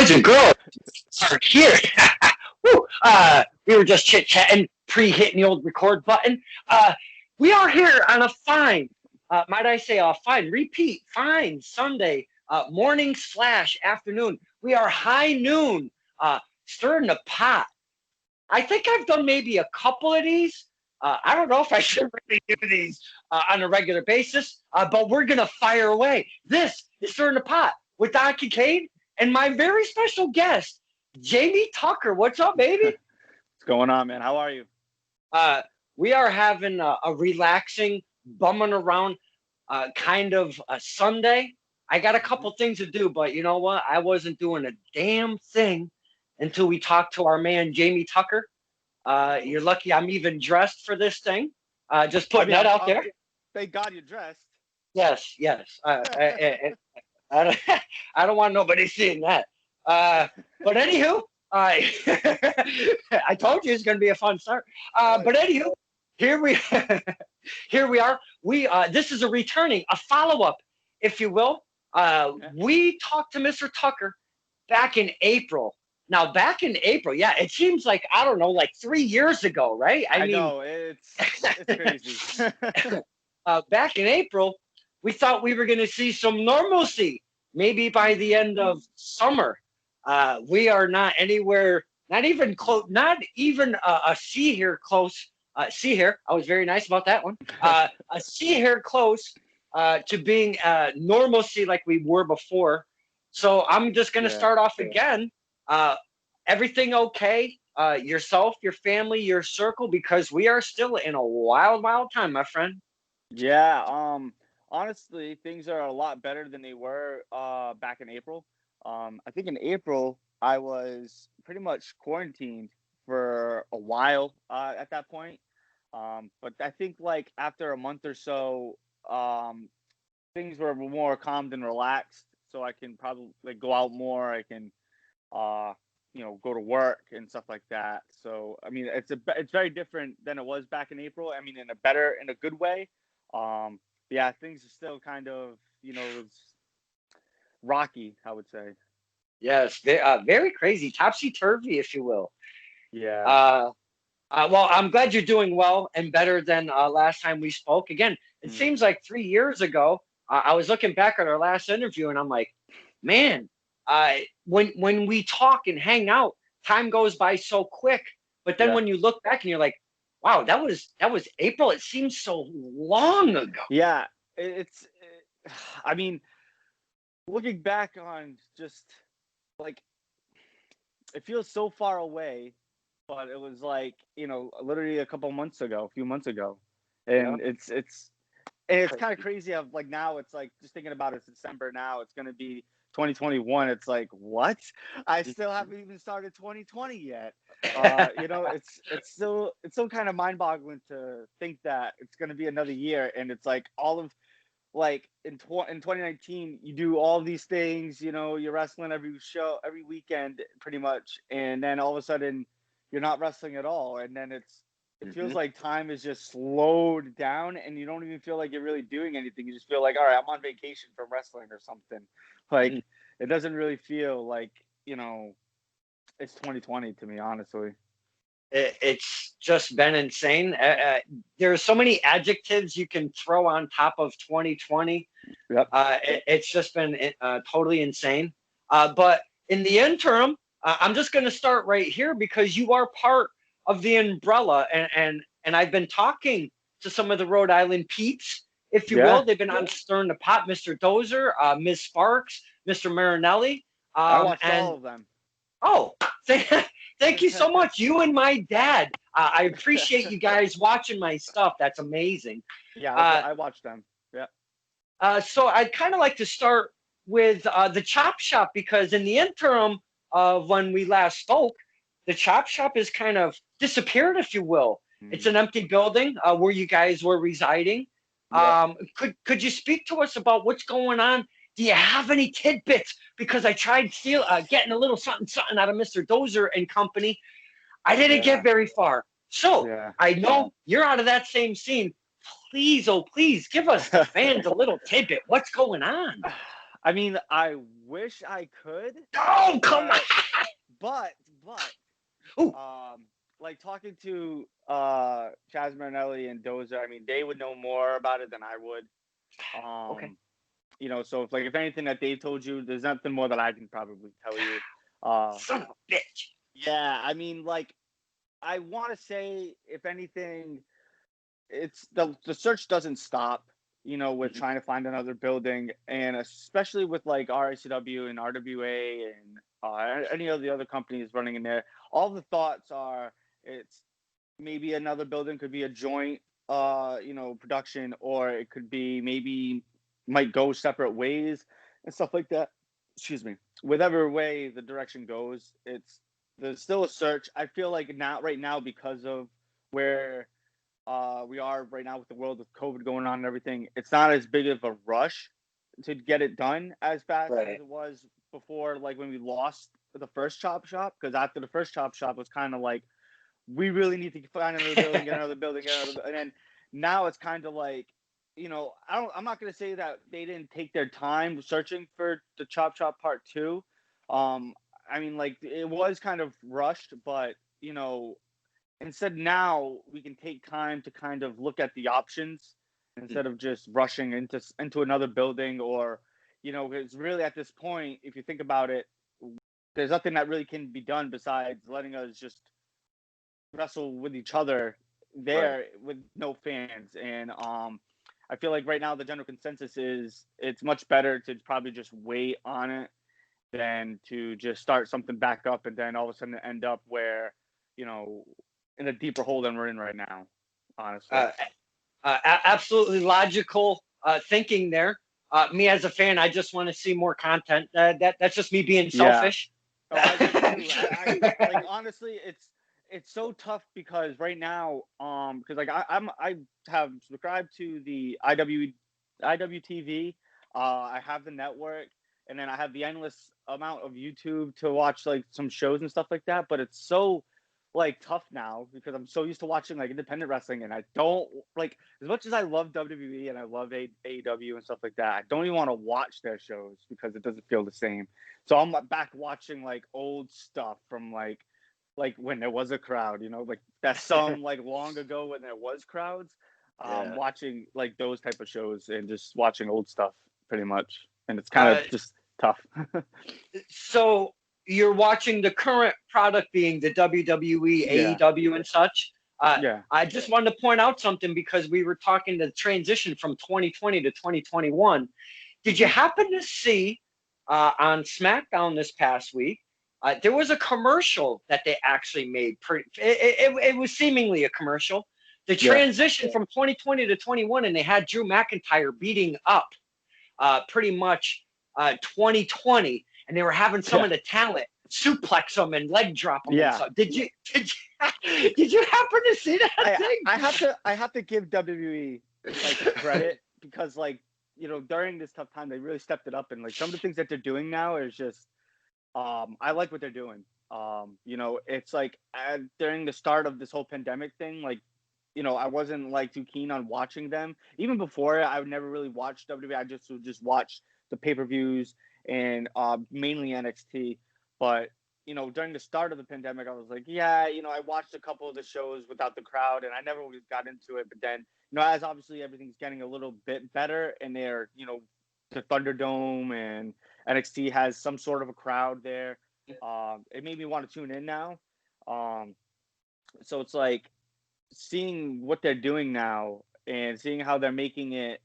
boys and girls are here. Woo, we were just chit-chatting, pre-hitting the old record button. We are here on a fine, might I say, a fine Sunday morning / afternoon. We are high noon, stirring the pot. I think I've done maybe a couple of these. I don't know if I should really do these on a regular basis, but we're going to fire away. This is Stirring the Pot with Don Kincaid and my very special guest, Jamie Tucker. What's up, baby? What's going on, man? How are you? We are having a relaxing, bumming around kind of a Sunday. I got a couple things to do, but you know what? I wasn't doing a damn thing until we talked to our man, Jamie Tucker. You're lucky I'm even dressed for this thing. Just putting that out there. Thank God you're dressed. Yes. I don't want nobody seeing that. But anywho, I told you it's going to be a fun start. But anywho, here we are. This is a follow-up, if you will. We talked to Mr. Tucker back in April. Now, back in April, yeah, it seems like, I don't know, like 3 years ago, right? I mean, know, it's crazy. Back in April, we thought we were going to see some normalcy, maybe by the end of summer. We are not anywhere, not even close, not even a sea hair close. Sea hair, I was very nice about that one. A sea hair close to being normalcy like we were before. So I'm just going to start off again. Everything okay? Yourself, your family, your circle, because we are still in a wild time, my friend. Yeah. Honestly, things are a lot better than they were back in April. I think in April I was pretty much quarantined for a while at that point. But I think like after a month or so, things were more calmed and relaxed. So I can probably like go out more. I can go to work and stuff like that. So I mean, it's very different than it was back in April. I mean, in a good way. Yeah, things are still kind of it's rocky, I would say. Yes, very crazy, topsy-turvy, if you will. Yeah. Well, I'm glad you're doing well and better than last time we spoke. Again, it seems like 3 years ago. I was looking back at our last interview, and I'm like, man. When we talk and hang out, time goes by so quick. But then when you look back and you're like, wow, that was April. It seems so long ago. Yeah, I mean, looking back on just like, it feels so far away, but it was like, literally a few months ago. And it's kind of crazy of like, now it's like, just thinking about it's December now, it's going to be 2021. It's like, what? I still haven't even started 2020 yet. It's still kind of mind-boggling to think that it's going to be another year, and it's like all of like in 2019 you do all these things, you're wrestling every weekend pretty much, and then all of a sudden you're not wrestling at all, and then it feels like time is just slowed down, and you don't even feel like you're really doing anything. You just feel like, all right, I'm on vacation from wrestling or something. Like, it doesn't really feel like, it's 2020 to me, honestly. It's just been insane. There are so many adjectives you can throw on top of 2020. Yep. It's just been totally insane. But in the interim, I'm just going to start right here because you are part of the umbrella, and I've been talking to some of the Rhode Island peeps, if you will. They've been on Stirring the Pot, Mr. Dozer, Ms. Sparks, Mr. Marinelli. I watched all of them. Oh, thank you so much. You and my dad. I appreciate you guys watching my stuff. That's amazing. Yeah, I watched them. Yeah. So I'd kind of like to start with the Chop Shop, because in the interim of when we last spoke, the Chop Shop has kind of disappeared, if you will. It's an empty building where you guys were residing. Could you speak to us about what's going on? Do you have any tidbits? Because I tried getting a little something out of Mr. Dozer and company. I didn't get very far. So I know you're out of that same scene. Please, oh please, give us the fans a little tidbit. What's going on? I mean, I wish I could. Oh, come on. But Ooh. like talking to Chaz Marinelli and Dozer, I mean, they would know more about it than I would. Okay. So if anything that they told you, there's nothing more that I can probably tell you. Son of a bitch. Yeah, I mean, like, I want to say, if anything, it's the search doesn't stop. With trying to find another building, and especially with like RICW and RWA and any of the other companies running in there. All the thoughts are it's maybe another building could be a joint, production, or it could be maybe might go separate ways and stuff like that. Excuse me. Whatever way the direction goes, there's still a search. I feel like right now, because of where we are right now with the world with COVID going on and everything, it's not as big of a rush to get it done as fast as Right. it was before, like when we lost the first Chop Shop. Because after the first Chop Shop was kind of like, we really need to find another building, get another building, and then now it's kind of like, I'm not gonna say that they didn't take their time searching for the Chop Shop Part 2. I mean, like, it was kind of rushed, but instead now we can take time to kind of look at the options instead of just rushing into another building, or it's really, at this point, if you think about it, there's nothing that really can be done besides letting us just wrestle with each other there, right, with no fans. And I feel like right now the general consensus is it's much better to probably just wait on it than to just start something back up and then all of a sudden end up where, in a deeper hole than we're in right now, honestly. Absolutely logical thinking there. Me as a fan, I just want to see more content. That's just me being selfish. Yeah. Like, honestly, it's so tough because right now, because like I have subscribed to the IWTV, I have the network, and then I have the endless amount of YouTube to watch like some shows and stuff like that. But it's so like tough now because I'm so used to watching like independent wrestling, and I don't like, as much as I love WWE and I love AEW and stuff like that, I don't even want to watch their shows because it doesn't feel the same. So I'm back watching like old stuff from like when there was a crowd, like that song like long ago when there was crowds. Watching like those type of shows and just watching old stuff pretty much, and it's kind of just tough. So you're watching the current product being the WWE, AEW, and such. I just wanted to point out something because we were talking the transition from 2020 to 2021. Did you happen to see on SmackDown this past week? There was a commercial that they actually made. It was seemingly a commercial. The transition from 2020 to 21, and they had Drew McIntyre beating up pretty much 2020, and they were having some of the talent suplex them and leg drop them. And stuff. Did you happen to see that thing? I have to give WWE like credit because like, during this tough time they really stepped it up, and like some of the things that they're doing now is just I like what they're doing. It's like during the start of this whole pandemic thing, like, I wasn't like too keen on watching them. Even before, I would never really watch WWE. I would just watch the pay-per-views and mainly NXT. But, during the start of the pandemic, I was like, I watched a couple of the shows without the crowd, and I never really got into it. But then, as obviously everything's getting a little bit better, and they're, the Thunderdome and NXT has some sort of a crowd there, it made me want to tune in now. So it's like, seeing what they're doing now and seeing how they're making it,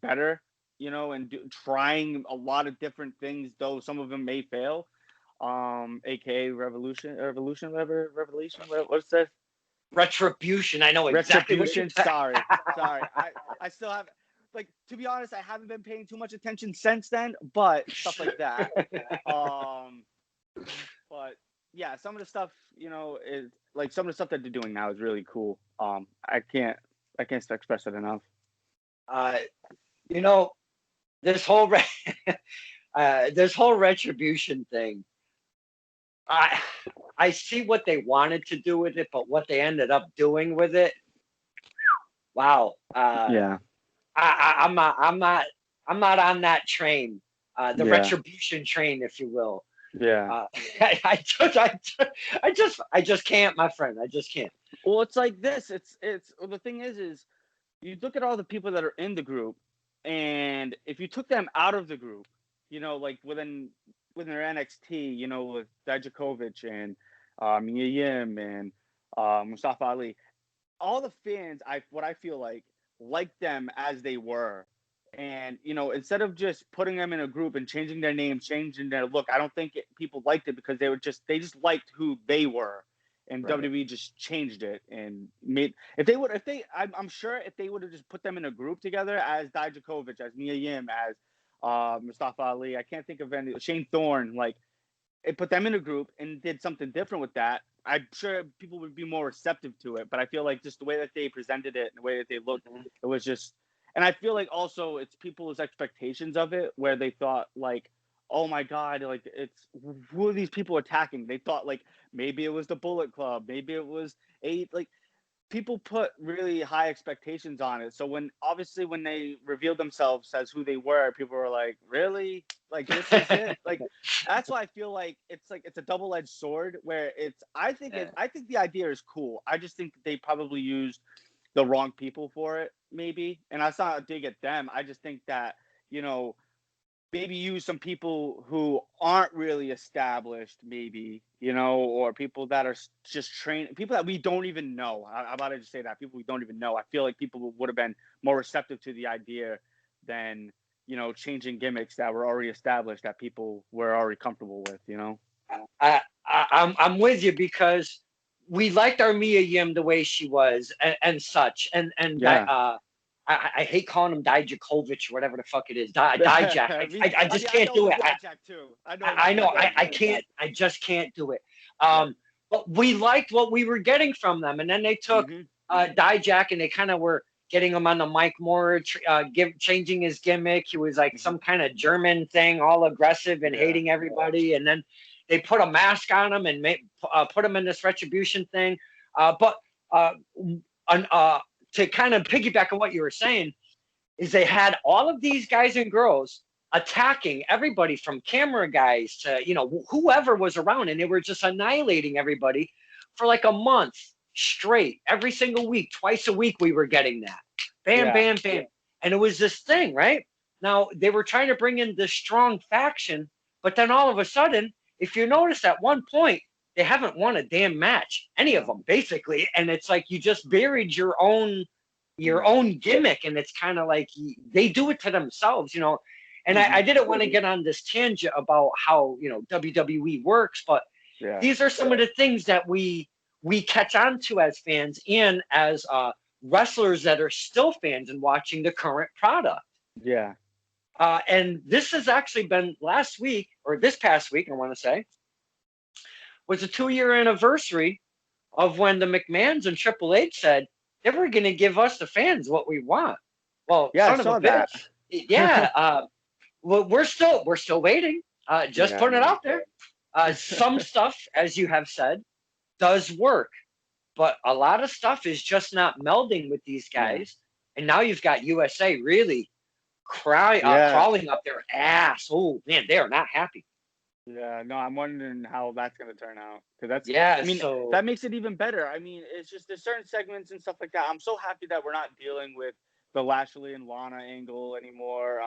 better, and trying a lot of different things, though some of them may fail. AKA Revolution, what's that? Retribution. I know exactly. Retribution. Sorry. I still have, like, to be honest, I haven't been paying too much attention since then, but stuff like that. But yeah, some of the stuff, is like some of the stuff that they're doing now is really cool. I can't express it enough. This whole Retribution thing. I see what they wanted to do with it, but what they ended up doing with it. Wow. I'm not on that train. the Yeah. retribution train, if you will. Yeah. I just can't, my friend. I just can't. Well, it's like this. It's well, the thing is you look at all the people that are in the group, and if you took them out of the group, like within their NXT, with Dijakovic and Mia Yim and Mustafa Ali, all the fans, what I feel like them as they were. And instead of just putting them in a group and changing their names, changing their look, I don't think people liked it because they just liked who they were, and Right. WWE just changed it and made if they I'm sure if they would have just put them in a group together as Dijakovic, as Mia Yim, as Mustafa Ali, I can't think of any, Shane Thorne, like it put them in a group and did something different with that, I'm sure people would be more receptive to it. But I feel like just the way that they presented it and the way that they looked, Mhm. it was just. And I feel like also it's people's expectations of it, where they thought like, oh my god, like it's who are these people attacking? They thought like maybe it was the Bullet Club, maybe it was like people put really high expectations on it. So when they revealed themselves as who they were, people were like, like this is it? Like that's why I feel like it's a double-edged sword where I think the idea is cool. I just think they probably used the wrong people for it, maybe. And that's not a dig at them. I just think that, you know, maybe use some people who aren't really established, maybe, or people that are just trained, people that we don't even know. I'm about to just say that people we don't even know. I feel like people would have been more receptive to the idea than, changing gimmicks that were already established that people were already comfortable with. I'm with you because we liked our Mia Yim the way she was and such, Yeah. I hate calling him Dijakovic or whatever the fuck it is, Dijak. I just I can't know it do was it. Dijak too. I know it was I know Dijak I too. can't. I just can't do it. Yeah. But we liked what we were getting from them, and then they took Hmm. Dijak and they kind of were getting him on the mic more, changing his gimmick. He was like Hmm. some kind of German thing, all aggressive and Yeah. hating everybody, and then they put a mask on him and put him in this retribution thing. But uh, to kind of piggyback on what you were saying, is they had all of these guys and girls attacking everybody from camera guys to whoever was around, and they were just annihilating everybody for like a month straight. Every single week, twice a week, we were getting that. Bam, Yeah. bam, bam. And it was this thing, right? Now they were trying to bring in this strong faction, but then all of a sudden, if you notice at one point, they haven't won a damn match, any of them, basically. And it's like you just buried your Mm. own gimmick, and it's kind of like they do it to themselves. And Hmm. I didn't want to get on this tangent about how WWE works, but Yeah. these are some of the things that we catch on to as fans and as wrestlers that are still fans and watching the current product. Yeah. And this has actually been last week, or this past week, I want to say, was a 2-year anniversary of when the McMahons and Triple H said they were going to give us the fans what we want. Well, Yeah, I son of a saw that. bitch. Yeah. Well, we're still waiting. Just Yeah, putting it man. out there. Some stuff, as you have said, does work, but a lot of stuff is just not melding with these Yeah. guys. And now you've got USA really Yeah. crawling up their ass. Oh man, they are not happy. Yeah. No, I'm wondering how that's gonna turn out. Cause Yeah. I mean, So that makes it even better. I mean, it's just there's certain segments and stuff like that. I'm so happy that we're not dealing with the Lashley and Lana angle anymore.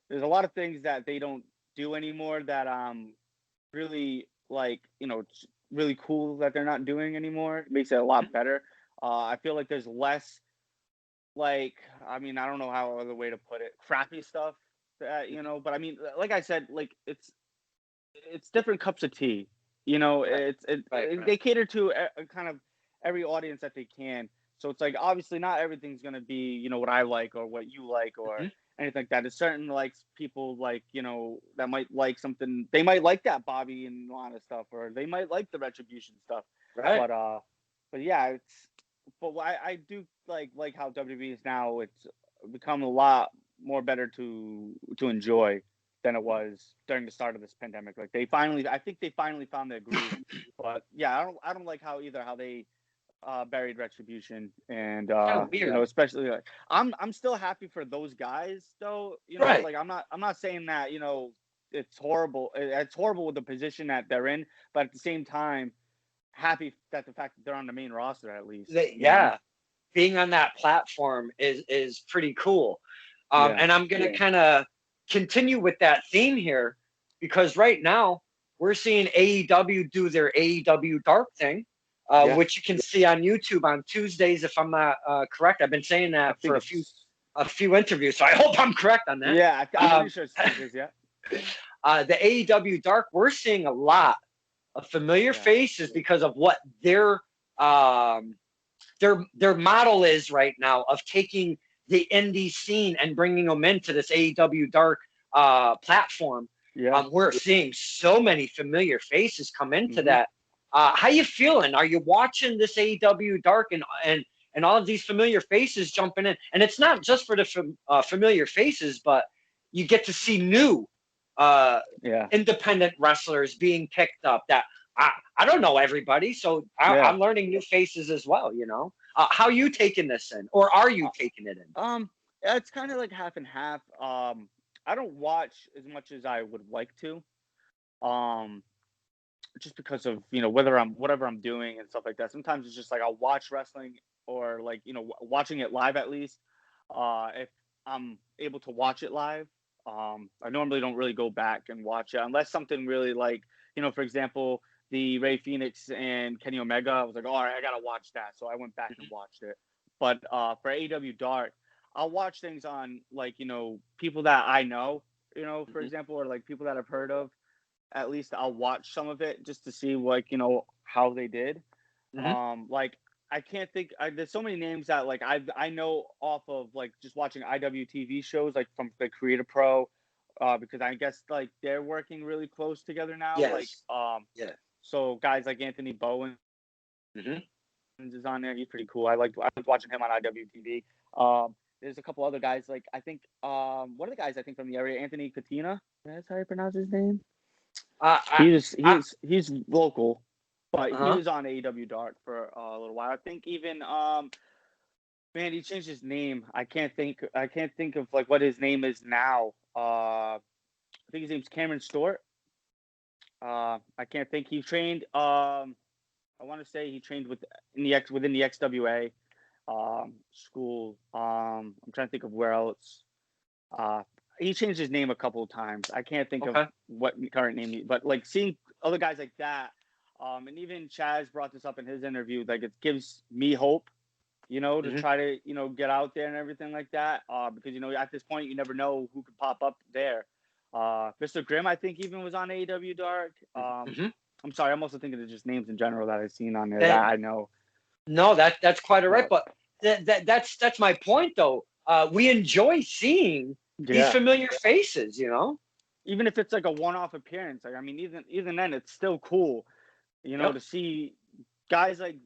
There's a lot of things that they don't do anymore that really like, it's really cool that they're not doing anymore. It makes it a lot better. I feel like there's less like, I mean, I don't know how other way to put it, crappy stuff that, but I mean, like I said, like it's different cups of tea. right, They cater to a kind of every audience that they can. So it's like obviously not everything's gonna be what I like or what you like or Mhm. anything like that. There's certain like people like that might like something. They might like that Bobby and Lana stuff, or they might like the Retribution stuff. Right. But yeah, I do like how WWE is now. It's become a lot more better to enjoy than it was during the start of this pandemic. Like I think they finally found their groove. But yeah, I don't like how they buried Retribution and Kind of weird. especially like I'm still happy for those guys though. Right. Like I'm not saying that it's horrible. It's horrible with the position that they're in, but at the same time, happy that the fact that they're on the main roster at least. Yeah, being on that platform is pretty cool. Yeah. And I'm gonna kind of continue with that theme here because right now we're seeing AEW do their AEW Dark thing, which you can see on YouTube on Tuesdays. If I'm not correct, I've been saying that for a few interviews, so I hope I'm correct on that. Yeah, I'm pretty sure it's Tuesdays. Yeah. The AEW Dark, we're seeing a lot of familiar faces because of what their model is right now of taking the indie scene and bringing them into this AEW Dark platform. Yeah. We're seeing so many familiar faces come into that. How you feeling? Are you watching this AEW Dark and all of these familiar faces jumping in? And it's not just for the familiar faces, but you get to see new independent wrestlers being picked up that I don't know everybody, so I'm learning new faces as well, you know. How are you taking this in, or are you taking it in? It's kind of like half and half. I don't watch as much as I would like to, just because of whatever I'm doing and stuff like that. Sometimes it's just like I'll watch wrestling or like watching it live at least. If I'm able to watch it live, I normally don't really go back and watch it unless something really like for example, the Ray Phoenix and Kenny Omega. I was like, all right, I gotta watch that, so I went back and watched it. But for AEW Dark, I'll watch things on like people that I know, for example, or like people that I've heard of. At least I'll watch some of it just to see like how they did. Like I can't think. There's so many names that like I know off of like just watching IWTV shows like from the Creator Pro, because I guess like they're working really close together now. Yes. Like so guys like Anthony Bowen is on there. He's pretty cool. I was watching him on IWTV. There's a couple other guys like I think one of the guys I think from the area, Anthony Katina. That's how you pronounce his name. He's local, but he was on AEW Dark for a little while. I think even man, he changed his name. I can't think of like what his name is now. I think his name's Cameron Stewart. I can't think. He trained. I want to say he trained within the XWA school. I'm trying to think of where else. He changed his name a couple of times. I can't think of what current name, but like seeing other guys like that, and even Chaz brought this up in his interview. Like it gives me hope, to try to get out there and everything like that. Because at this point you never know who could pop up there. Mr. Grimm, I think even was on AEW Dark. I'm sorry, I'm also thinking of just names in general that I've seen on there that I know. No, that's quite all right, but that's my point though. We enjoy seeing these familiar faces, even if it's like a one-off appearance. Like I mean, even then, it's still cool, to see guys like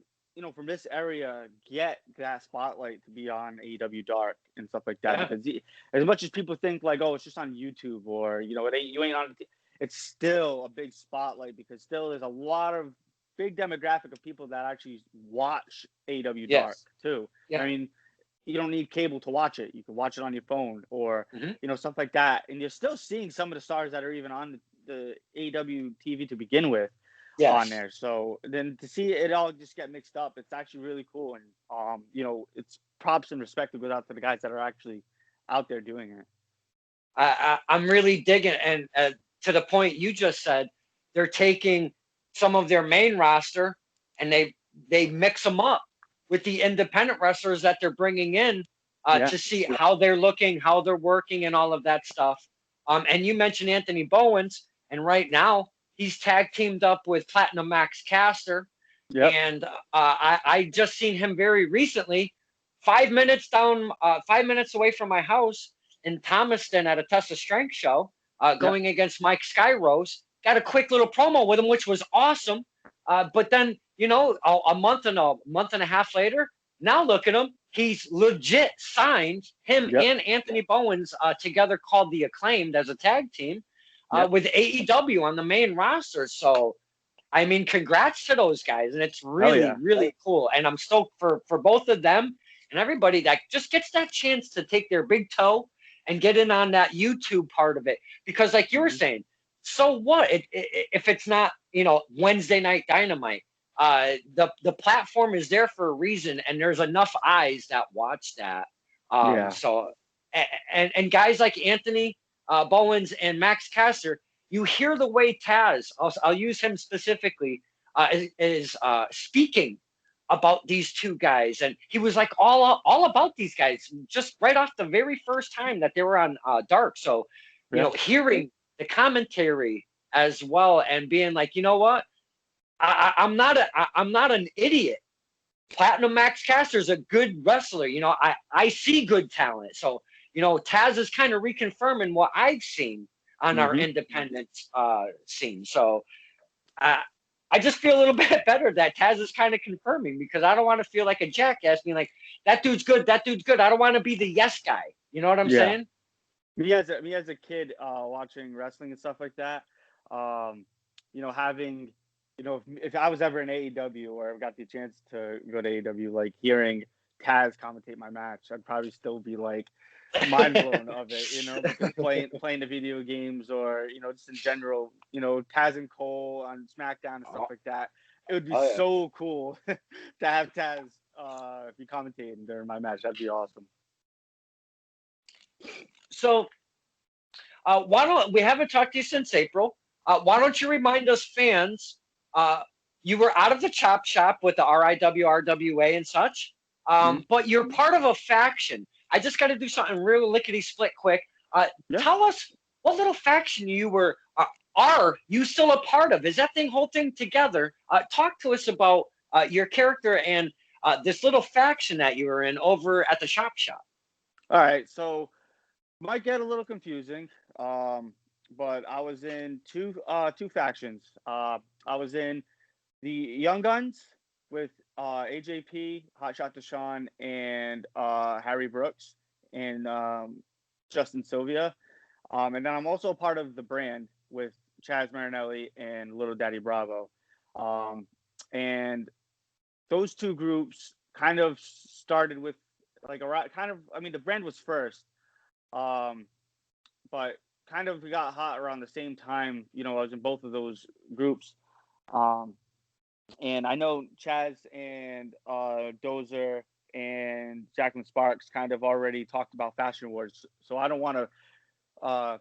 from this area get that spotlight to be on AEW Dark and stuff like that. Because as much as people think like, oh, it's just on YouTube or you ain't on, it's still a big spotlight because still there's a lot of big demographic of people that actually watch AEW Dark too. I mean, you don't need cable to watch it. You can watch it on your phone or, stuff like that. And you're still seeing some of the stars that are even on the AEW TV to begin with on there. So then to see it all just get mixed up, it's actually really cool. And, it's props and respect to go out to the guys that are actually out there doing it. I'm really digging. And to the point you just said, they're taking some of their main roster and they mix them up with the independent wrestlers that they're bringing in to see how they're looking, how they're working, and all of that stuff. And you mentioned Anthony Bowens, and right now he's tag teamed up with Platinum Max Caster. And I just seen him very recently, 5 minutes away from my house in Thomaston at a Tessa Strength show, going against Mike Skyrose. Got a quick little promo with him, which was awesome. But then, a month and a half later, now look at him. He's legit signed him and Anthony Bowens together called The Acclaimed as a tag team with AEW on the main roster. So, I mean, congrats to those guys. And it's really, really cool. And I'm stoked for both of them and everybody that just gets that chance to take their big toe and get in on that YouTube part of it. Because like you were saying, so what? If it's not, Wednesday Night Dynamite, the platform is there for a reason, and there's enough eyes that watch that. Yeah. So, and guys like Anthony Bowens and Max Caster, you hear the way Taz, I'll use him specifically, is speaking about these two guys, and he was like all about these guys just right off the very first time that they were on Dark. So, Yeah. hearing the commentary as well and being like, you know what, I'm not an idiot. Platinum Max Caster's a good wrestler. I see good talent. So, Taz is kind of reconfirming what I've seen on our Mm-hmm. independent scene. So uh, I just feel a little bit better that Taz is kind of confirming, because I don't want to feel like a jackass being like, that dude's good, that dude's good. I don't want to be the yes guy. You know what I'm Yeah. saying? Me as a kid, watching wrestling and stuff like that, having, if I was ever in AEW or got the chance to go to AEW, like hearing Taz commentate my match, I'd probably still be like mind blown of it, because playing the video games or, just in general, Taz and Cole on SmackDown and stuff like that, it would be Oh, yeah. so cool to have Taz be commentating during my match. That'd be awesome. So why don't we haven't talked to you since April? Why don't you remind us fans? You were out of the chop shop with the RIWRWA and such, but you're part of a faction. I just got to do something real lickety split quick. Yeah. Tell us what little faction you were. Are you still a part of? Is that whole thing together? Talk to us about your character and this little faction that you were in over at the chop shop. All right, so might get a little confusing, but I was in two factions. I was in the Young Guns with AJP, Hotshot Deshaun, and Harry Brooks and Justin Sylvia. And then I'm also a part of the brand with Chaz Marinelli and Little Daddy Bravo. And those two groups kind of started with the brand was first. But kind of got hot around the same time. I was in both of those groups. And I know Chaz and Dozer and Jacqueline Sparks kind of already talked about Fashion Wars, so I don't want to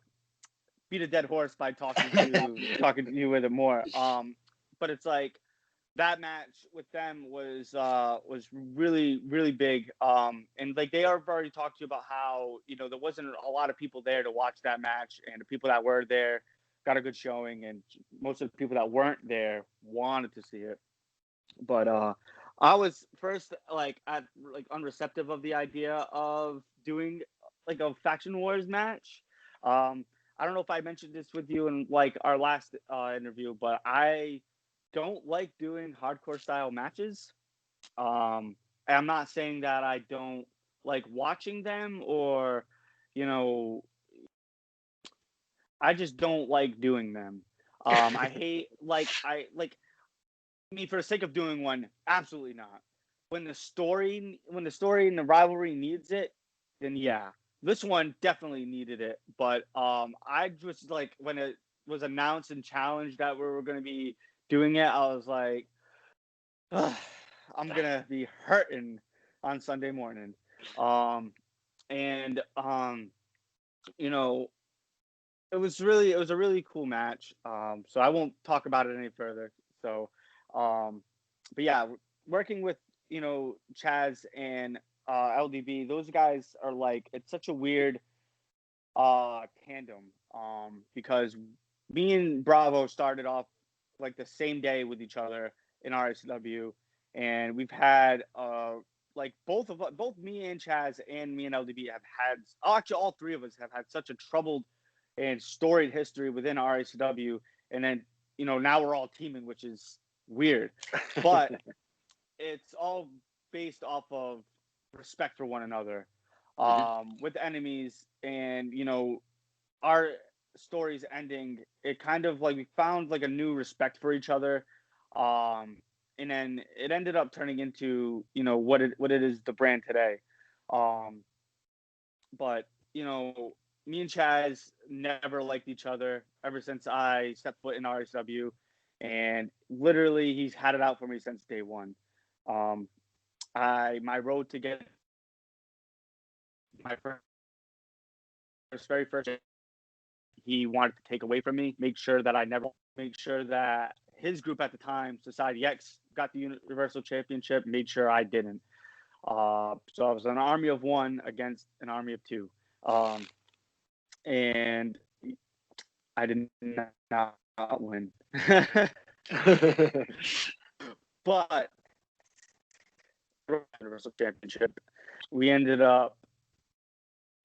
beat a dead horse by talking to you with it more. But it's like that match with them was really, really big. And like they have already talked to you about how there wasn't a lot of people there to watch that match, and the people that were there got a good showing, and most of the people that weren't there wanted to see it. But I was first unreceptive of the idea of doing like a faction wars match. I don't know if I mentioned this with you in like our last interview, but I don't like doing hardcore style matches. I'm not saying that I don't like watching them or, I just don't like doing them. I hate for the sake of doing one, absolutely not. When the story and the rivalry needs it, then yeah. This one definitely needed it, but I just like when it was announced and challenged that we were going to be doing it, I was like, I'm gonna be hurting on Sunday morning. And it was a really cool match. So I won't talk about it any further. So, but yeah, working with Chaz and LDB, those guys are like it's such a weird tandem. Because me and Bravo started off like the same day with each other in RSW, and we've had like both me and Chaz and me and LDB have had actually all three of us have had such a troubled and storied history within RSW, and then now we're all teaming, which is weird, but it's all based off of respect for one another, with enemies, and our stories ending. It kind of like we found like a new respect for each other, and then it ended up turning into what it is the brand today, but me and Chaz never liked each other ever since I stepped foot in RSW, and literally he's had it out for me since day one. Um, my road to get my very first, he wanted to take away from me, make sure that his group at the time, Society X, got the Universal Championship, made sure I didn't. So I was an army of one against an army of two. And I did not win. But Universal Championship, we ended up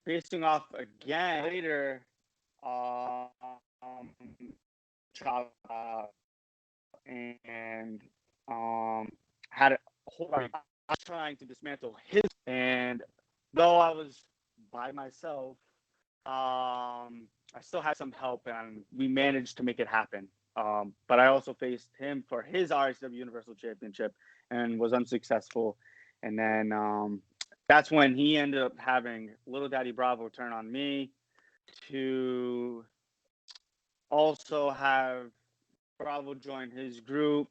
facing off again later. And had a whole trying to dismantle his. And though I was by myself, I still had some help, and we managed to make it happen. But I also faced him for his RSW Universal Championship and was unsuccessful. And then that's when he ended up having Little Daddy Bravo turn on me to also have Bravo join his group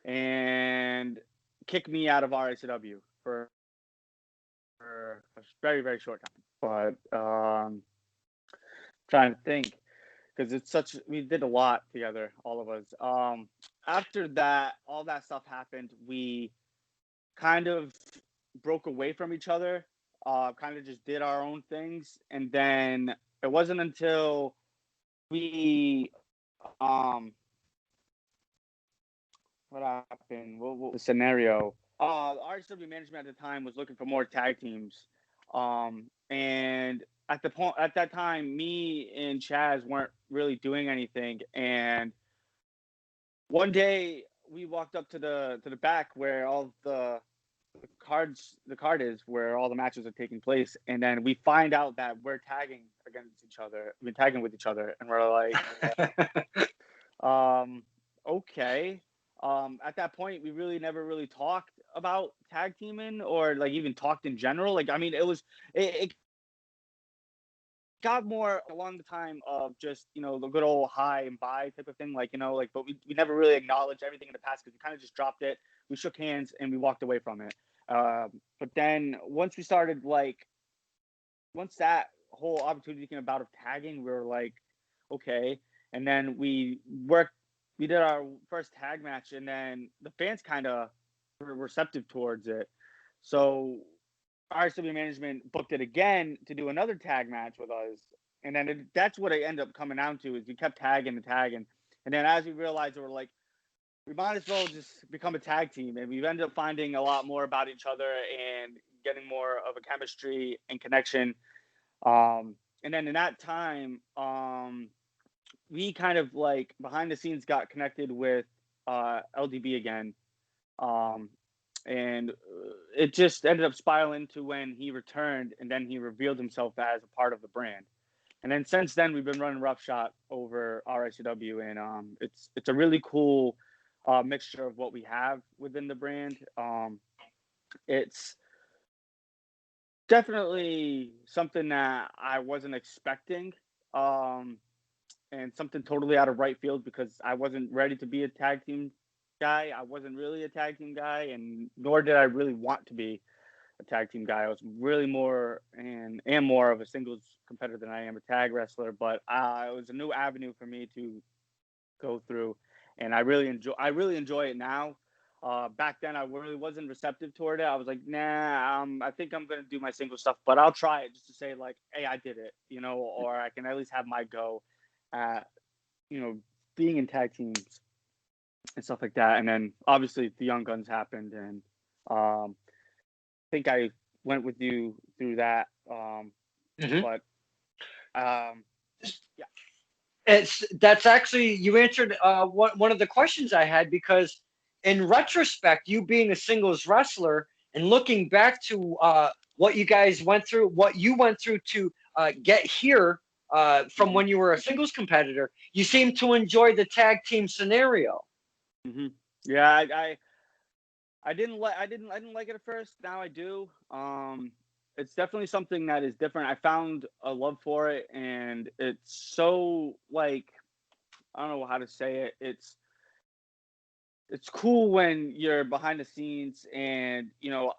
and kick me out of RSW for a very, very short time. But trying to think, because we did a lot together, all of us. After that, all that stuff happened, we kind of broke away from each other, kind of just did our own things. And then it wasn't until we, what happened? What was the scenario? RSW management at the time was looking for more tag teams. And at that time, me and Chaz weren't really doing anything. And one day we walked up to the back where all the card is, where all the matches are taking place, and then we find out that we're tagging against each other. We've been tagging with each other, and we're like, okay. At that point, we really never really talked about tag teaming or like even talked in general. Like, I mean, it got more along the time of just, the good old hi and bye type of thing. Like, but we never really acknowledged everything in the past because we kind of just dropped it. We shook hands and we walked away from it. But then once that whole opportunity came about of tagging, we were like, okay. And then we did our first tag match, and then the fans kind of were receptive towards it. So RSW management booked it again to do another tag match with us. And then that's what it ended up coming down to, is we kept tagging and tagging. And then as we realized, we were like, we might as well just become a tag team. And we've ended up finding a lot more about each other and getting more of a chemistry and connection. And then in that time, we kind of like behind the scenes got connected with LDB again. And it just ended up spiraling to when he returned, and then he revealed himself as a part of the brand. And then since then, we've been running roughshod over RSW, and it's a really cool mixture of what we have within the brand. It's definitely something that I wasn't expecting, and something totally out of right field, because I wasn't ready to be a tag team guy. I wasn't really a tag team guy, and nor did I really want to be a tag team guy. I was really more and am more of a singles competitor than I am a tag wrestler. But it was a new avenue for me to go through, and I really enjoy it now. Back then, I really wasn't receptive toward it. I was like, nah, I think I'm gonna do my single stuff, but I'll try it just to say like, hey, I did it, or I can at least have my go at, being in tag teams and stuff like that. And then obviously the Young Guns happened, and I think I went with you through that. Mm-hmm. But yeah. That's actually, you answered one of the questions I had, because in retrospect, you being a singles wrestler and looking back to what you guys went through, what you went through to get here from when you were a singles competitor, you seem to enjoy the tag team scenario. Mm-hmm. Yeah, I didn't like it at first. Now I do. it's definitely something that is different. I found a love for it, and it's so like I don't know how to say it. It's cool when you're behind the scenes and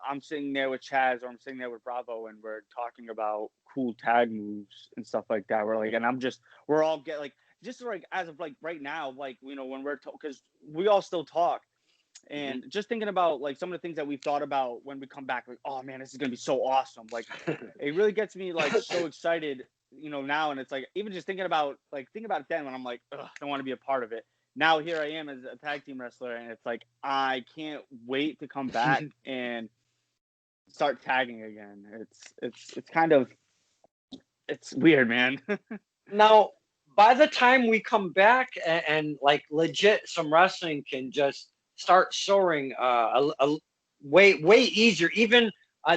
I'm sitting there with Chaz or I'm sitting there with Bravo and we're talking about cool tag moves and stuff like that. We're like, and we're all get like just like as of like right now, like when we're because we all still talk. And just thinking about like some of the things that we've thought about when we come back, like, oh man, this is gonna be so awesome. Like, it really gets me like so excited, now. And it's like even just thinking about it then when I'm like, ugh, I don't want to be a part of it. Now here I am as a tag team wrestler, and it's like I can't wait to come back and start tagging again. It's kind of it's weird, man. Now, by the time we come back and like legit, some wrestling can just start soaring way easier, even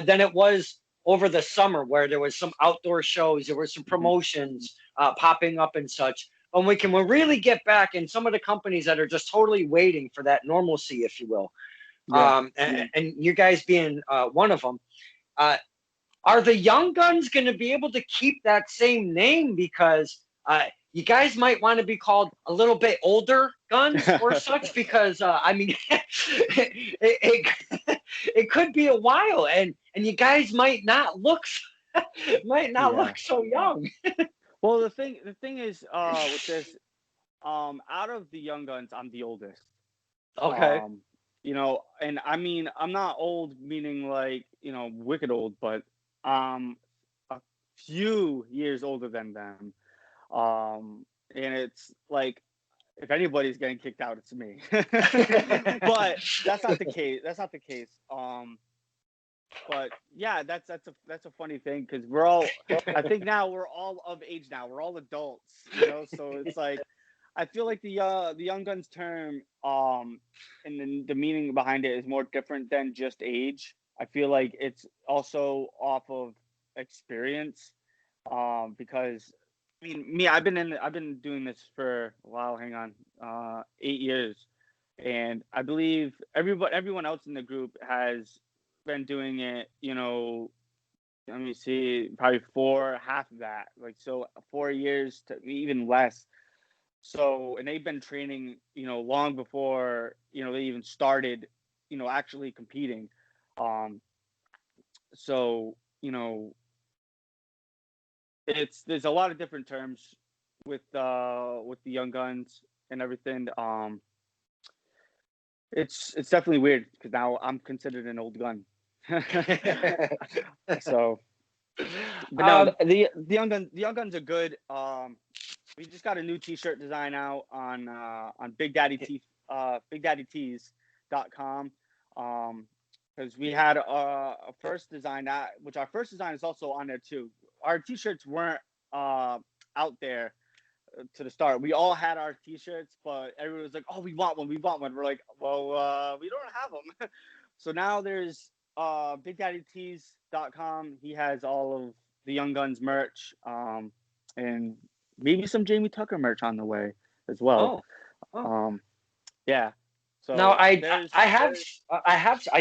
than it was over the summer, where there was some outdoor shows, there were some promotions popping up and such. And we'll really get back, and some of the companies that are just totally waiting for that normalcy, if you will. Yeah. And you guys being one of them. Are the Young Guns going to be able to keep that same name? Because you guys might want to be called a little bit older Guns or such, because I mean, it could be a while, and you guys might not look look so young. Well, the thing is, with this, out of the Young Guns, I'm the oldest. Okay. And I mean, I'm not old, meaning like, wicked old, but a few years older than them. And it's like, if anybody's getting kicked out, it's me. But that's not the case. That's not the case. But yeah, that's a funny thing because I think now we're all of age now. We're all adults, So it's like I feel like the Young Guns term, and the meaning behind it is more different than just age. I feel like it's also off of experience, because I mean, I've been doing this for a while. Hang on, 8 years, and I believe everyone else in the group has been doing it. Let me see, probably half of that, like so 4 years to even less. So, and they've been training, long before, they even started, actually competing. Um, so, there's a lot of different terms with the Young Guns and everything. It's definitely weird because now I'm considered an old gun. So, but no, the Young Guns are good. We just got a new T-shirt design out on BigDaddyTees.com, because we had a first design which our first design is also on there too. Our T-shirts weren't out there to the start. We all had our T-shirts, but everyone was like, "Oh, we want one. We want one." We're like, "Well, we don't have them." So now there's BigDaddyTees.com. He has all of the Young Guns merch, and maybe some Jamie Tucker merch on the way as well. Oh. Yeah. So now I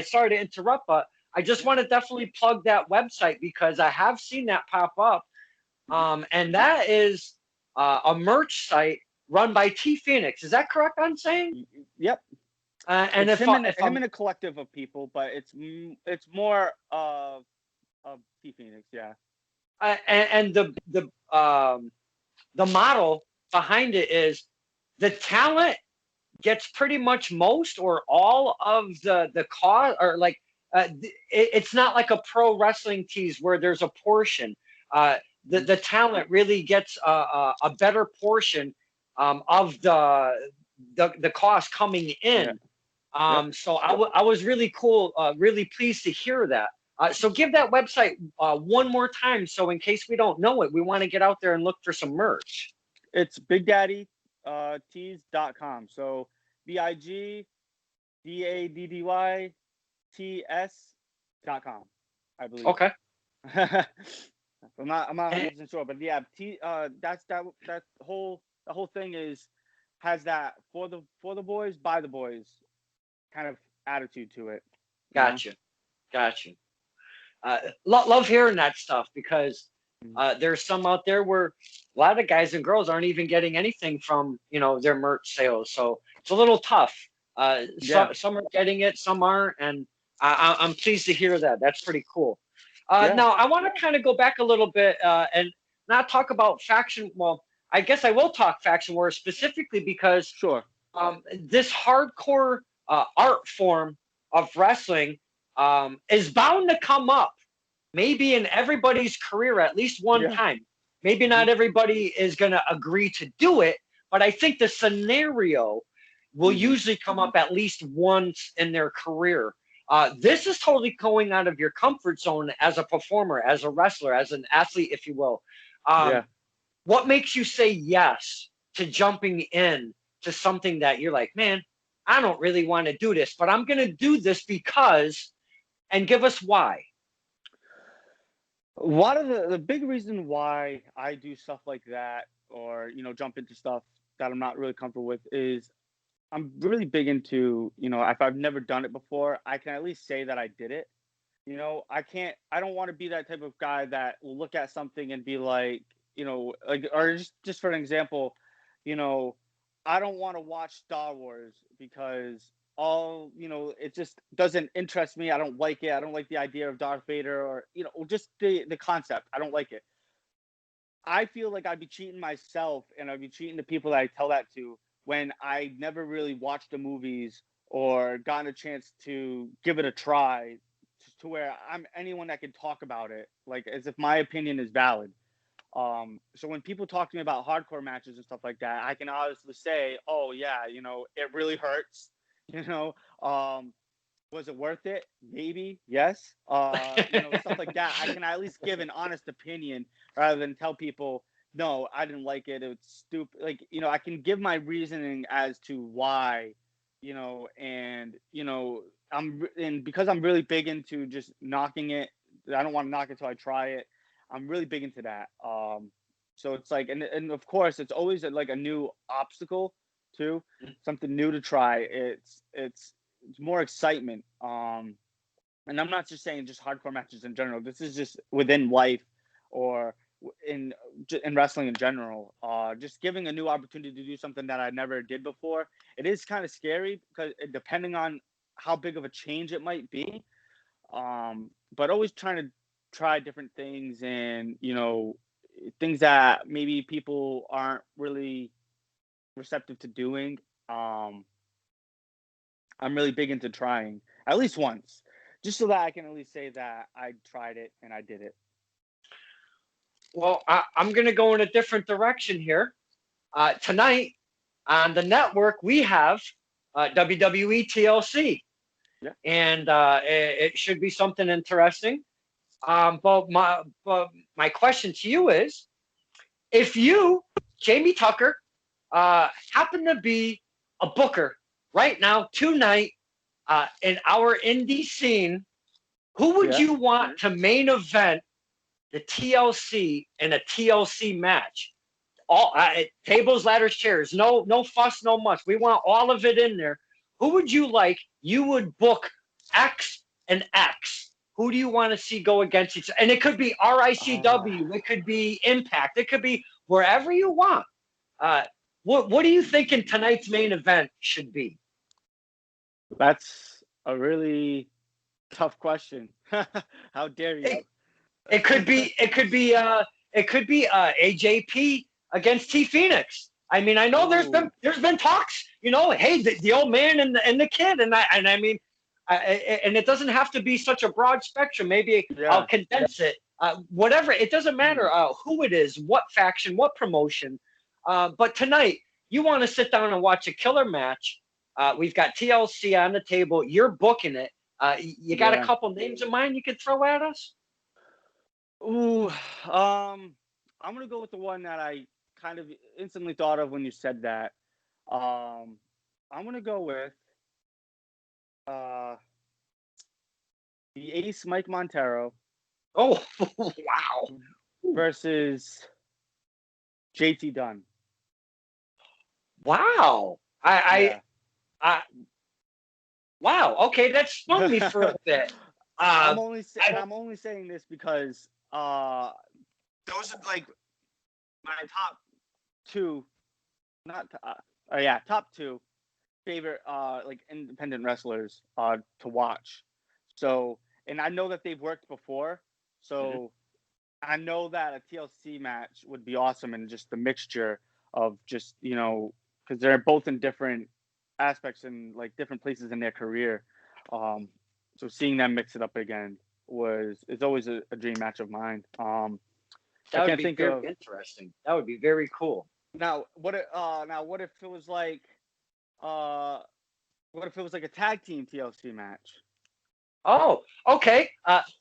sorry to interrupt, but I just want to definitely plug that website because I have seen that pop up. And that is a merch site run by T Phoenix. Is that correct? I'm saying. Yep. And it's if him and a collective of people, but it's more of T Phoenix, yeah. And the model behind it is the talent gets pretty much most or all of the cost, or like it's not like a pro wrestling tees where there's a portion. The talent really gets a better portion of the cost coming in. So I was really really pleased to hear that. So give that website one more time, so in case we don't know it, we want to get out there and look for some merch. It's BigDaddyTees.com. So BigDaddyTS.com, I believe. Okay. I'm not 100% sure, but yeah, that's that whole thing has that for the boys, by the boys kind of attitude to it. Gotcha. Love hearing that stuff because Mm. there's some out there where a lot of guys and girls aren't even getting anything from their merch sales. So it's a little tough. Yeah, Some are getting it, some aren't, and I'm pleased to hear that. That's pretty cool. yeah, Now I want to kind of go back a little bit and not talk about faction. Well, I guess I will talk faction wars specifically because sure. this hardcore art form of wrestling is bound to come up maybe in everybody's career at least one Yeah. time. Maybe Hmm. not everybody is going to agree to do it, but I think the scenario will Hmm. usually come up at least once in their career. This is totally going out of your comfort zone as a performer, as a wrestler, as an athlete, if you will. Um, Yeah. what makes you say yes to jumping in to something that you're like, man, I don't really want to do this, but I'm going to do this because, and give us why. One of the big reason why I do stuff like that, or jump into stuff that I'm not really comfortable with, is I'm really big into, if I've never done it before, I can at least say that I did it. I don't want to be that type of guy that will look at something and be like, like, or just for an example, you know, I don't want to watch Star Wars because it just doesn't interest me. I don't like it. I don't like the idea of Darth Vader, or, just the concept. I don't like it. I feel like I'd be cheating myself, and I'd be cheating the people that I tell that to, when I never really watched the movies or gotten a chance to give it a try, to where I'm anyone that can talk about it, like as if my opinion is valid. So when people talk to me about hardcore matches and stuff like that, I can honestly say, oh yeah, it really hurts. You know, um, was it worth it? Maybe, yes. Stuff like that. I can at least give an honest opinion rather than tell people, no, I didn't like it. It was stupid. Like, I can give my reasoning as to why, and and because I'm really big into just knocking it. I don't want to knock it till I try it. I'm really big into that. So it's like, and of course, it's always like a new obstacle too, something new to try. It's more excitement. And I'm not just saying just hardcore matches in general. This is just within life, or in in wrestling in general. Just giving a new opportunity to do something that I never did before. It is kind of scary because depending on how big of a change it might be. But always trying to try different things, and things that maybe people aren't really receptive to doing. Um, I'm really big into trying at least once, just so that I can at least say that I tried it and I did it. Well, I'm going to go in a different direction here. Tonight on the network, we have WWE TLC, Yeah. and it should be something interesting. But my question to you is, if you, Jamie Tucker, happen to be a booker right now, tonight, in our indie scene, who would Yeah. you want to main event the TLC in a TLC match? All tables, ladders, chairs. No fuss, no muss. We want all of it in there. Who would you like? You would book X and X. Who do you want to see go against each? And it could be Uh, RICW. It could be Impact. It could be wherever you want. Uh, what do you think in tonight's main event should be? that's a really tough question. How dare It, you? it could be AJP against T Phoenix. I mean, I know Ooh. there's been talks. Hey, the old man and the kid, and I mean, and it doesn't have to be such a broad spectrum. Maybe I'll Yeah. condense it. Whatever, it doesn't Hmm. matter who it is, what faction, what promotion. But tonight, you want to sit down and watch a killer match. We've got TLC on the table. You're booking it. You got a Yeah. couple names in mind you could throw at us? Ooh. I'm gonna go with the one that I kind of instantly thought of when you said that. Um, I'm gonna go with uh the Ace Mike Montero Oh, wow. versus JT Dunn. Wow. Yeah. Wow. Okay, that spun me for a bit. Uh, I'm only saying this because those are like my top two, not top two favorite like independent wrestlers to watch. So, and I know that they've worked before, so I know that a TLC match would be awesome, and just the mixture of just because they're both in different aspects and like different places in their career. So seeing them mix it up again is always a dream match of mine. I that would can't be think very of interesting. That would be very cool. now. What if it was like uh what if it was like a tag team TLC match? Oh, okay.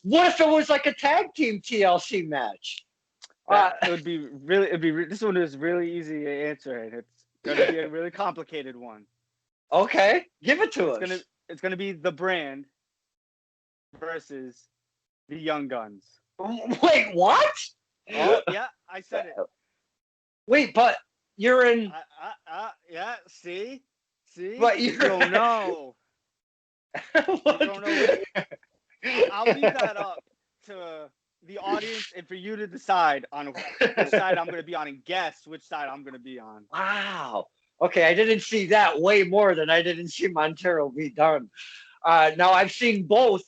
What if it was like a tag team TLC match? That it would be really. This one is really easy to answer, and it's gonna be a really complicated one. Okay, give it to us. It's gonna be the Brand versus the Young Guns. Wait, what? Oh yeah, I said it. Wait, but you're in. Yeah. See, But you you're. don't know. You don't know. I'll leave that up to the audience and for you to decide on which side I'm gonna be on and guess which side I'm gonna be on. Wow. Okay, I didn't see that way more than I didn't see Montero be done. Now I've seen both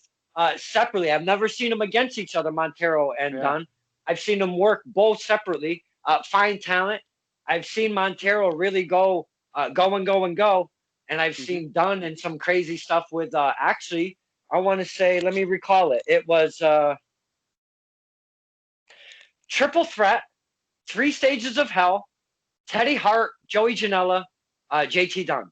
separately. I've never seen them against each other, Montero and Yeah. Dunn. I've seen them work both separately. Fine talent. I've seen Montero really go, go. And I've seen Dunn and some crazy stuff with, actually, I want to say, let me recall it. It was Triple Threat, Three Stages of Hell, Teddy Hart, Joey Janela, JT Dunn.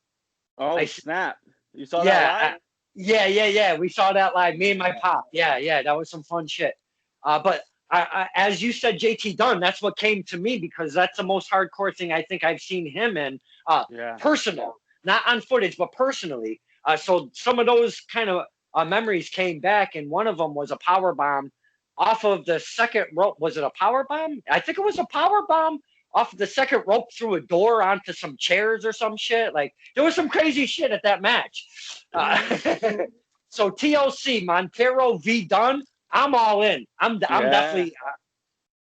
Oh, snap. You saw that Yeah, live? yeah. We saw that live. Me and my pop. Yeah. That was some fun shit. But as you said, JT Dunn, that's what came to me because that's the most hardcore thing I think I've seen him in. Yeah. Personal, not on footage, but personally. So some of those kind of memories came back, and one of them was a power bomb off of the second rope. Was it a power bomb? I think it was a power bomb off the second rope through a door onto some chairs or some shit. Like there was some crazy shit at that match. So TLC Montero v Dunn, I'm all in. I'm definitely.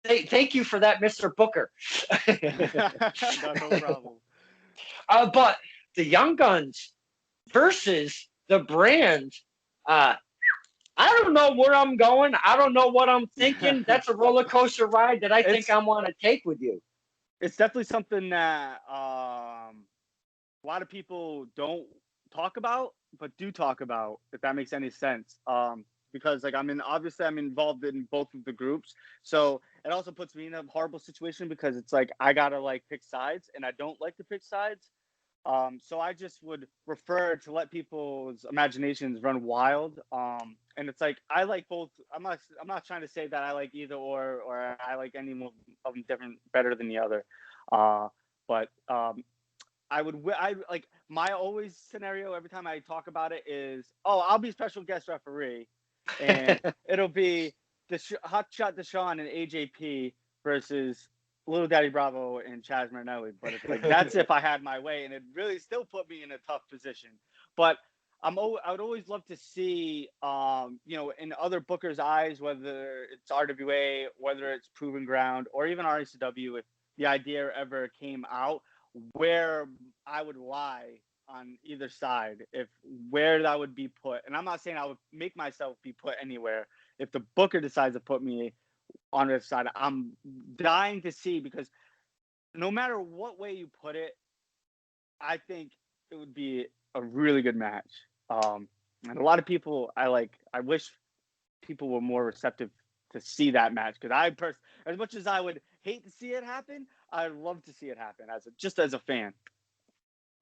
Thank you for that, Mr. Booker. No problem. But the Young Guns versus the Brand. I don't know where I'm going. I don't know what I'm thinking. That's a roller coaster ride that I think I want to take with you. It's definitely something that a lot of people don't talk about, but do talk about, if that makes any sense. Because like obviously I'm involved in both of the groups, so it also puts me in a horrible situation because it's like I gotta like pick sides, and I don't like to pick sides. So I just would prefer to let people's imaginations run wild. And it's like I like both. I'm not trying to say that I like either or I like any of them different better than the other. But I like my always scenario every time I talk about it is, oh, I'll be special guest referee, and it'll be the Hot Shot Deshaun and AJP versus Little Daddy Bravo and Chaz Marinelli. But it's like that's if I had my way, and it really still put me in a tough position. But I would always love to see, in other bookers' eyes, whether it's RWA, whether it's Proven Ground, or even RCW, if the idea ever came out, where I would lie on either side, if where that would be put. And I'm not saying I would make myself be put anywhere. If the booker decides to put me on the side, I'm dying to see, because no matter what way you put it, I think it would be a really good match. And a lot of people, I wish people were more receptive to see that match, because as much as I would hate to see it happen, I'd love to see it happen just as a fan.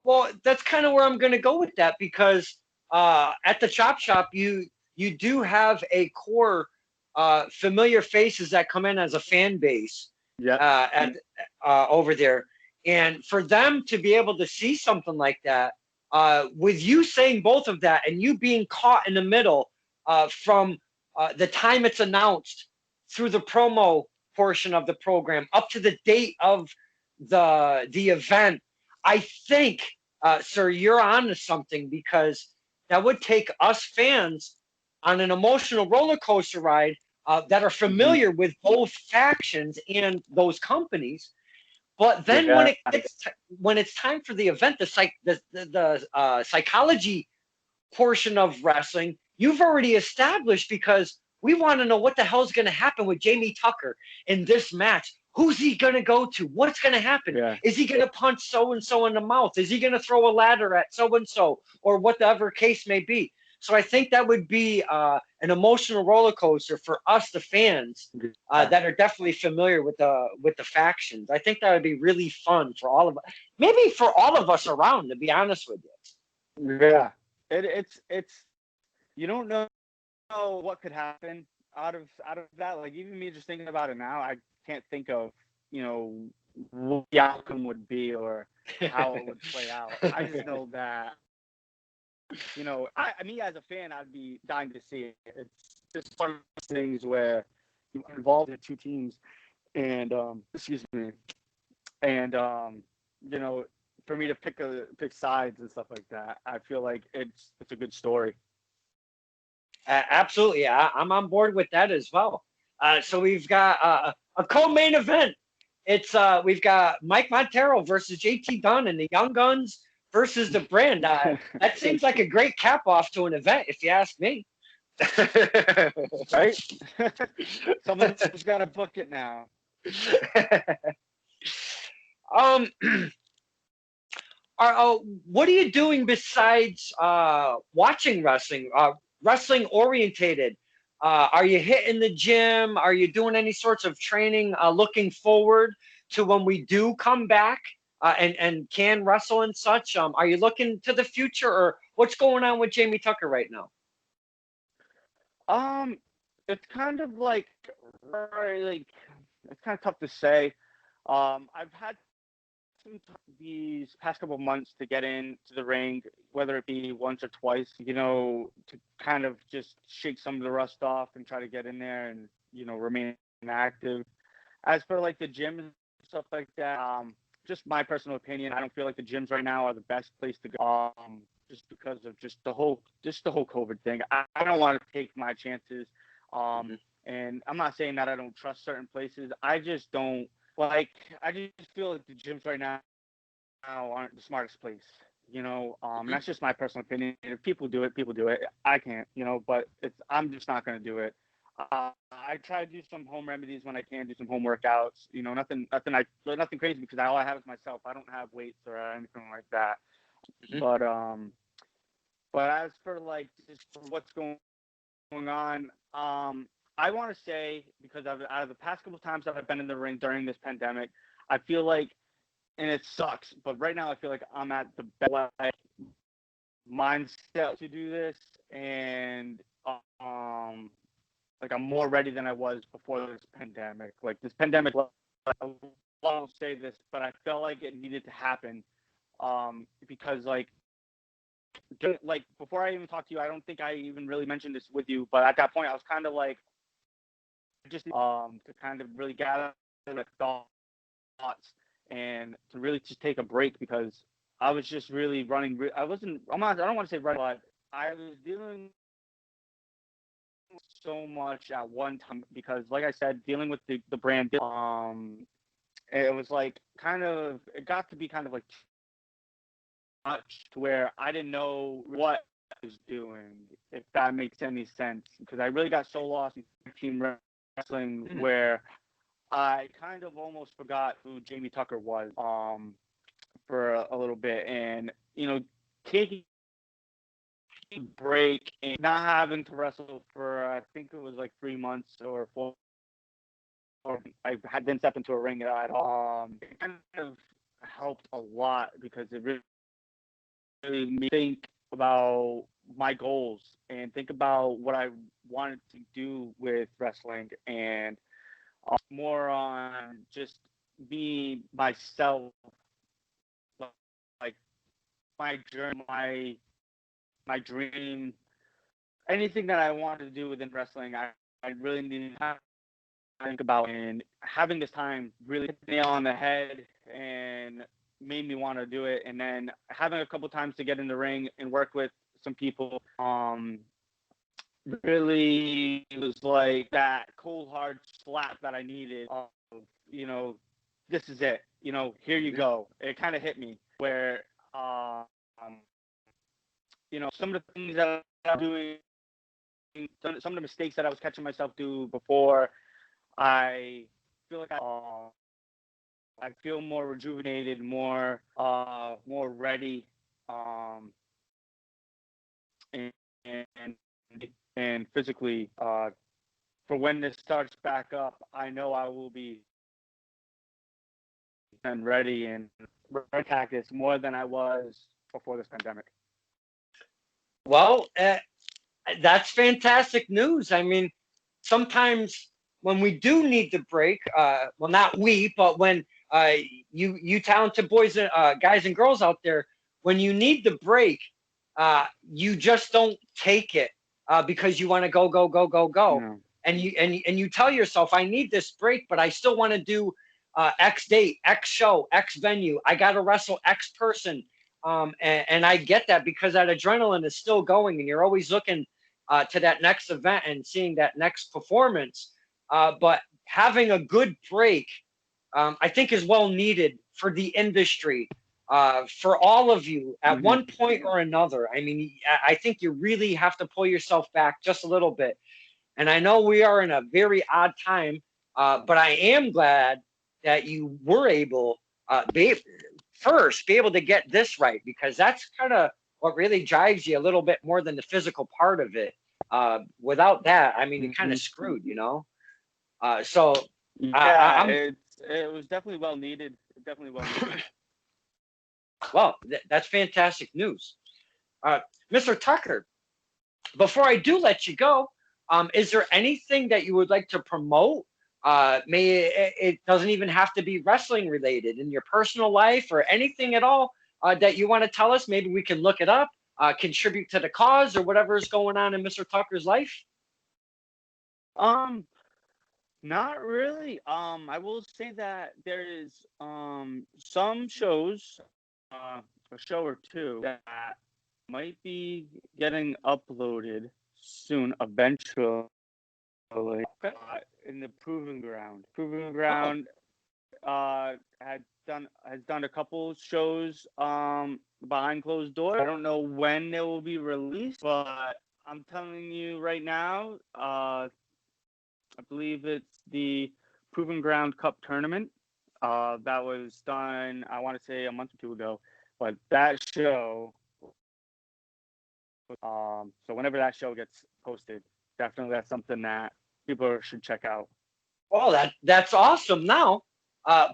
Well, that's kind of where I'm going to go with that because at the Chop Shop, you do have a core familiar faces that come in as a fan base over there, and for them to be able to see something like that, with you saying both of that and you being caught in the middle from the time it's announced through the promo portion of the program up to the date of the event, I think, sir, you're on to something, because that would take us fans on an emotional roller coaster ride that are Mm-hmm. familiar with both factions and those companies. But then Yeah. when it's time for the event, the psychology portion of wrestling, you've already established because we want to know what the hell's going to happen with Jamie Tucker in this match. Who's he going to go to? What's going to happen? Yeah. Is he going to punch so and so in the mouth? Is he going to throw a ladder at so and so, or whatever case may be? So I think that would be an emotional roller coaster for us, the fans, Yeah. that are definitely familiar with the factions. I think that would be really fun for all of us, maybe for all of us around. To be honest with you. Yeah. It's you don't know what could happen out of that. Like even me just thinking about it now, I can't think of, what the outcome would be or how it would play out. I just know that, me as a fan, I'd be dying to see it. It's just one of those things where you're involved in two teams, and excuse me, and you know, for me to pick sides and stuff like that, I feel like it's a good story. Absolutely, I'm on board with that as well. So we've got a co-main event. It's we've got Mike Montero versus JT Dunn and the Young Guns versus the Brand. That seems like a great cap off to an event, if you ask me. Right? Someone's got to book it now. um, what are you doing besides watching wrestling? Wrestling orientated. Are you hitting the gym? Are you doing any sorts of training? Looking forward to when we do come back and can wrestle and such. Are you looking to the future, or what's going on with Jamie Tucker right now? Um, it's kind of like it's kind of tough to say. I've had these past couple of months to get into the ring, whether it be once or twice, to kind of just shake some of the rust off and try to get in there and remain active. As for like the gym and stuff like that, just my personal opinion, I don't feel like the gyms right now are the best place to go. Just because of just the whole COVID thing. I don't want to take my chances. And I'm not saying that I don't trust certain places. I just don't like. I just feel like the gyms right now aren't the smartest place. And that's just my personal opinion. If people do it, people do it. I can't, but I'm just not going to do it. I try to do some home remedies when I can, do some home workouts. Nothing crazy because all I have is myself. I don't have weights or anything like that. Mhm. But as for like just for what's going on, I want to say because out of the past couple of times that I've been in the ring during this pandemic, I feel like, and it sucks, but right now I feel like I'm at the best mindset to do this, and like I'm more ready than I was before this pandemic. Like this pandemic, I won't say this, but I felt like it needed to happen, because like before I even talked to you, I don't think I even really mentioned this with you, but at that point I was kind of like just to kind of really gather the thoughts and to really just take a break because I was just really running. I wasn't. I don't want to say running, but I was dealing with so much at one time because, like I said, dealing with the brand. It was like kind of. It got to be kind of like too much to where I didn't know what I was doing, if that makes any sense. Because I really got so lost in team wrestling where I kind of almost forgot who Jamie Tucker was. For a little bit, and taking a break and not having to wrestle for I think it was like 3 months or 4. Or I didn't step into a ring at all. It kind of helped a lot because it really made me think about my goals and think about what I wanted to do with wrestling and more on just be myself, like my journey, my dream, anything that I wanted to do within wrestling, I really needed to think about. And having this time really hit the nail on the head and made me want to do it. And then having a couple times to get in the ring and work with some people, really was like that cold hard slap that I needed. You know, this is it. You know, here you go. It kind of hit me where, um, you know, some of the things that I'm doing, some of the mistakes that I was catching myself do before, I feel like I feel more rejuvenated, more ready, and and, and physically, for when this starts back up. I know I will be and ready and ready to practice more than I was before this pandemic. Well, that's fantastic news. I mean, sometimes when we do need to break, well, not we, but when uh, you talented boys, guys and girls out there, when you need the break, you just don't take it because you want to go, go, go, go, go, No. and you tell yourself, I need this break, but I still want to do X date, X show, X venue. I got to wrestle X person. And I get that because that adrenaline is still going, and you're always looking to that next event and seeing that next performance. But having a good break, I think, is well needed for the industry, for all of you at Mm-hmm. one point or another. I mean, I think you really have to pull yourself back just a little bit. And I know we are in a very odd time, but I am glad that you were able, be able to get this right, because that's kind of what really drives you a little bit more than the physical part of it. Without that, I mean, you're kind Mm-hmm. of screwed, you know. So Yeah, I'm it was definitely well needed. Definitely well needed. well. That's fantastic news, Mr. Tucker. Before I do let you go, is there anything that you would like to promote? It doesn't even have to be wrestling related, in your personal life or anything at all that you want to tell us. Maybe we can look it up, contribute to the cause, or whatever is going on in Mr. Tucker's life. Um, Not really. I will say that there is some shows, a show or two that might be getting uploaded soon, eventually, Okay. in the Proving Ground. Proving Oh, Ground has done a couple shows behind closed doors. I don't know when they will be released, but I'm telling you right now, I believe it's the Proving Ground Cup tournament. That was done, I want to say, a month or two ago. But that show, so whenever that show gets posted, definitely that's something that people should check out. well, that's awesome. Now,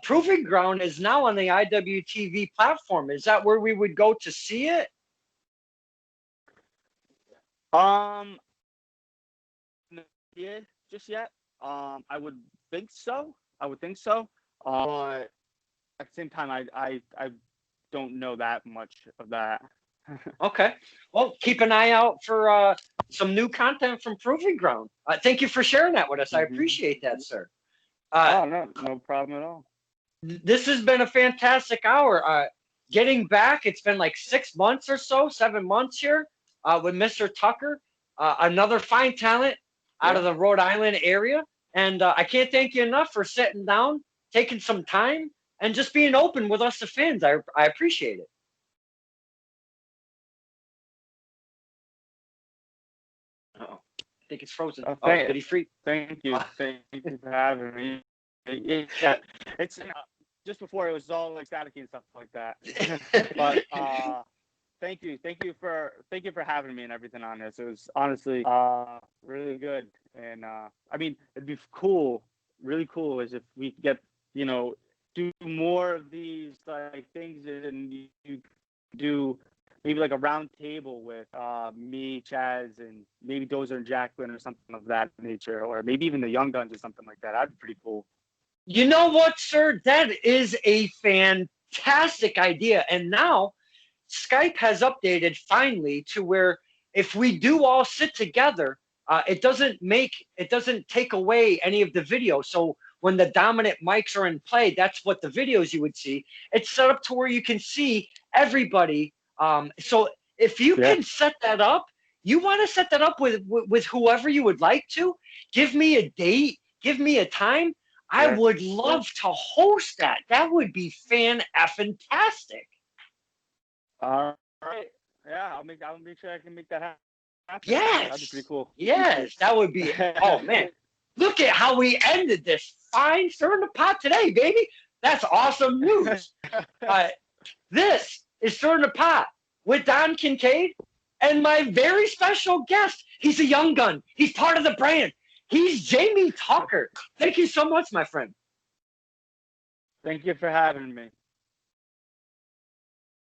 Proving Ground is now on the IWTV platform. Is that where we would go to see it? Um, no idea just yet. I would think so. I would think so. But at the same time, I don't know that much of that. Okay. Well, keep an eye out for some new content from Proving Ground. Thank you for sharing that with us. I Hmm. appreciate that, sir. Uh, Oh, no, no problem at all. this has been a fantastic hour. Getting back, it's been like 6 months or so, 7 months here with Mr. Tucker, another fine talent out Yeah. of the Rhode Island area. And I can't thank you enough for sitting down, taking some time, and just being open with us, the fans. I appreciate it. Uh-oh. I think it's frozen. Oh, Oh, did he freeze? thank you. Thank you for having me. Yeah, it's just before it was all like staticky and stuff like that. But thank you for having me and everything on this. It was honestly really good. And I mean, it'd be cool, really cool, is if we could get, you know, do more of these like things, and you do maybe like a round table with me, Chaz, and maybe Dozer and Jacqueline or something of that nature, or maybe even the Young Guns or something like that. That'd be pretty cool. You know what, sir? That is a fantastic idea. And now Skype has updated finally to where if we do all sit together, it doesn't take away any of the video. So when the dominant mics are in play, that's what the videos you would see. It's set up to where you can see everybody. So if you Yeah. can set that up, You want to set that up with whoever you would like to? Give me a date, give me a time. I Yeah. would love to host that. That would be fantastic. All right. Yeah, I'll make sure I can make that happen. That'd be pretty Yes. cool. Yes, that would be. Oh man, look at how we ended this fine stirring the pot today, baby. That's awesome news. Uh, this is stirring the pot with Don Kincaid and my very special guest. He's a young gun. He's part of the brand. He's Jamie Tucker. Thank you so much, my friend. Thank you for having me.